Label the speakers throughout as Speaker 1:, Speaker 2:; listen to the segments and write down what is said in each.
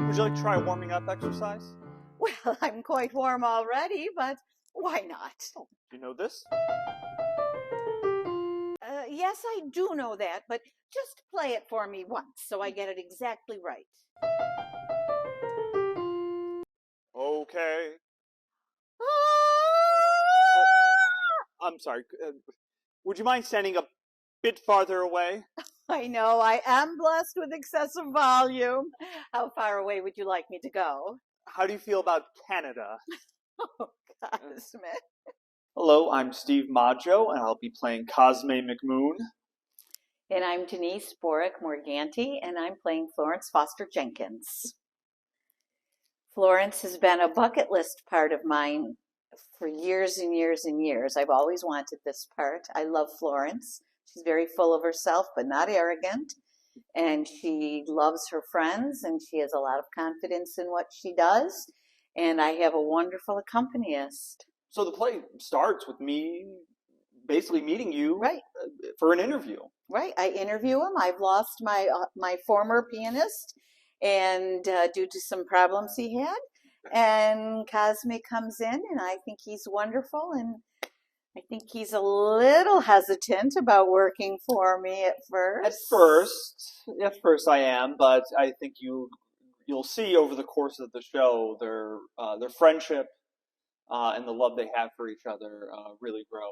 Speaker 1: Would you like to try a warming up exercise?
Speaker 2: Well, I'm quite warm already, but why not?
Speaker 1: Oh, do you know this?
Speaker 2: Yes, I do know that, but just play it for me once so I get it exactly right.
Speaker 1: Okay. I'm sorry. Would you mind standing a bit farther away?
Speaker 2: I know, I am blessed with excessive volume. How far away would you like me to go?
Speaker 1: How do you feel about Canada?
Speaker 2: Oh, God, Smith.
Speaker 1: Hello, I'm Steve Maggio, and I'll be playing Cosme McMoon.
Speaker 2: And I'm Denise Boric-Morganti, and I'm playing Florence Foster Jenkins. Florence has been a bucket list part of mine for years and years and years. I've always wanted this part. I love Florence. She's very full of herself, but not arrogant. And she loves her friends, and she has a lot of confidence in what she does. And I have a wonderful accompanist.
Speaker 1: So the play starts with me basically meeting you for an interview.
Speaker 2: Right. I interview him. I've lost my former pianist, and due to some problems he had. And Cosme comes in, and I think he's wonderful, and I think he's a little hesitant about working for me at first.
Speaker 1: At first I am, but I think you'll see over the course of the show their friendship and the love they have for each other really grow.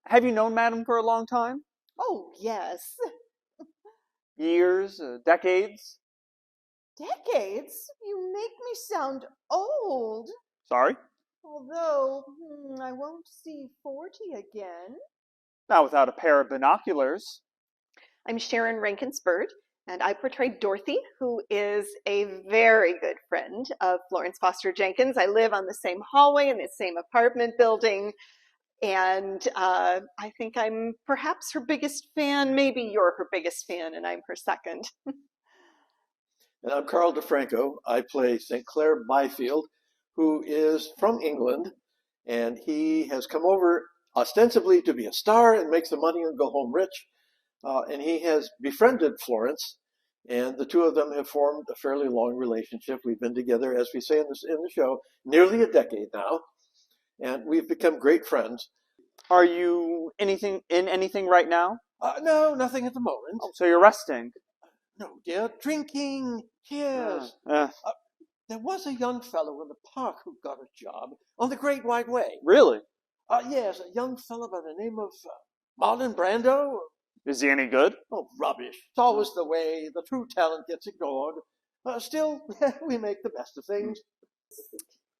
Speaker 1: Have you known Madam for a long time?
Speaker 2: Oh, yes.
Speaker 1: Years, decades?
Speaker 3: Decades? You make me sound old.
Speaker 1: Sorry?
Speaker 3: Although, I won't see 40 again.
Speaker 1: Not without a pair of binoculars.
Speaker 4: I'm Sharon Rankin-Spurd, and I portrayed Dorothy, who is a very good friend of Florence Foster Jenkins. I live on the same hallway in the same apartment building, and I think I'm perhaps her biggest fan. Maybe you're her biggest fan, and I'm her second.
Speaker 5: And I'm Carl DeFranco. I play St. Clair Byfield, who is from England, and he has come over ostensibly to be a star and make some money and go home rich. And he has befriended Florence, and the two of them have formed a fairly long relationship. We've been together, as we say in the show, nearly a decade now, and we've become great friends.
Speaker 1: Are you in anything right now?
Speaker 5: No, nothing at the moment.
Speaker 1: Oh, so you're resting?
Speaker 5: No, dear, drinking. Cheers. There was a young fellow in the park who got a job on the Great White Way.
Speaker 1: Really?
Speaker 5: Yes, a young fellow by the name of Marlon Brando.
Speaker 1: Is he any good?
Speaker 5: Oh, rubbish. It's always the way. The true talent gets ignored. Still, we make the best of things.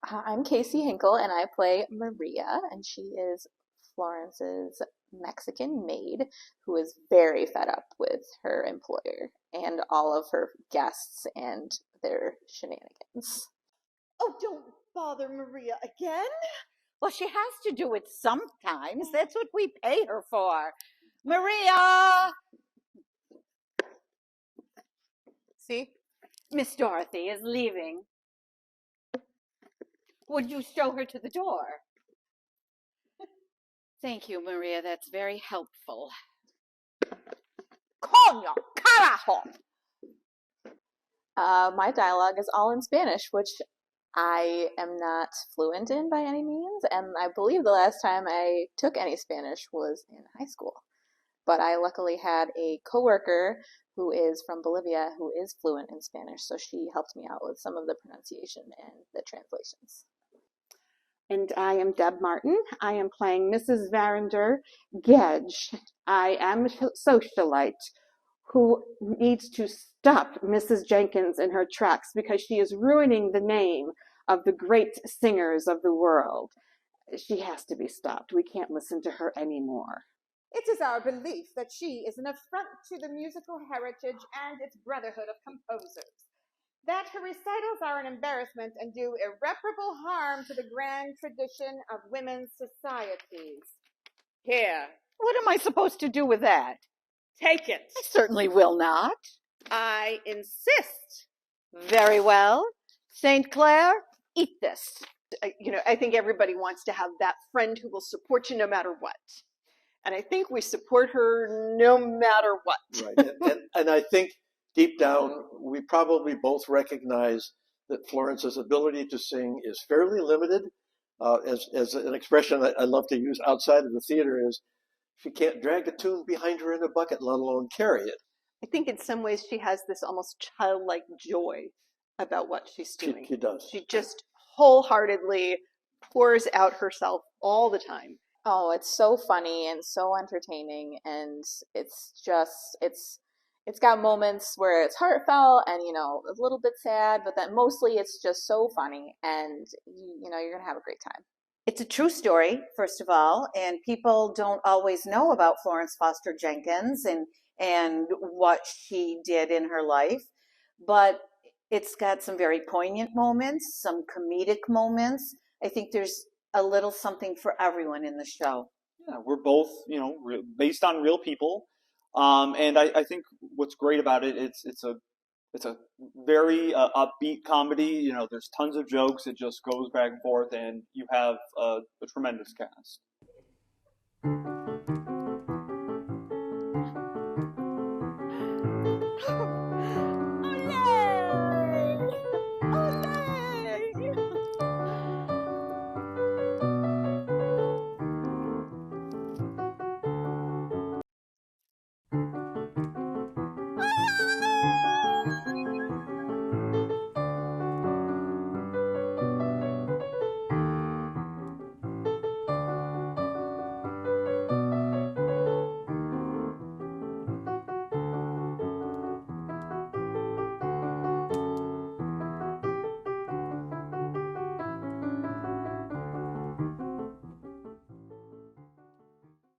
Speaker 6: I'm Casey Hinkle, and I play Maria, and she is Florence's Mexican maid who is very fed up with her employer and all of her guests and their shenanigans.
Speaker 3: Oh, don't bother Maria again.
Speaker 2: Well, she has to do it sometimes. That's what we pay her for. Maria! See? Miss Dorothy is leaving. Would you show her to the door? Thank you, Maria. That's very helpful.
Speaker 3: Coño, carajo!
Speaker 6: My dialogue is all in Spanish, which I am not fluent in by any means, and I believe the last time I took any Spanish was in high school. But I luckily had a coworker who is from Bolivia who is fluent in Spanish, so she helped me out with some of the pronunciation and the translations.
Speaker 4: And I am Deb Martin. I am playing Mrs. Verinder Gedge. I am a socialite who needs to stop Mrs. Jenkins in her tracks because she is ruining the name of the great singers of the world. She has to be stopped. We can't listen to her anymore.
Speaker 3: It is our belief that she is an affront to the musical heritage and its brotherhood of composers. That her recitals are an embarrassment and do irreparable harm to the grand tradition of women's societies.
Speaker 2: Here. What am I supposed to do with that?
Speaker 3: Take it.
Speaker 2: I certainly will not.
Speaker 3: I insist.
Speaker 2: Very well. St. Clair, eat this.
Speaker 4: I think everybody wants to have that friend who will support you no matter what. And I think we support her no matter what.
Speaker 5: Right. And I think deep down, we probably both recognize that Florence's ability to sing is fairly limited. As an expression I love to use outside of the theater is, she can't drag a tune behind her in a bucket, let alone carry it.
Speaker 7: I think in some ways she has this almost childlike joy about what she's doing.
Speaker 5: She does.
Speaker 7: She just wholeheartedly pours out herself all the time.
Speaker 6: Oh, it's so funny and so entertaining, and it's got moments where it's heartfelt and a little bit sad, but then mostly it's just so funny, and you're gonna have a great time.
Speaker 2: It's a true story, first of all, and people don't always know about Florence Foster Jenkins and what she did in her life, but it's got some very poignant moments, some comedic moments. I think there's a little something for everyone in the show.
Speaker 1: Yeah, we're both, based on real people, and I think what's great about it, it's a very upbeat comedy. There's tons of jokes. It just goes back and forth, and you have a tremendous cast.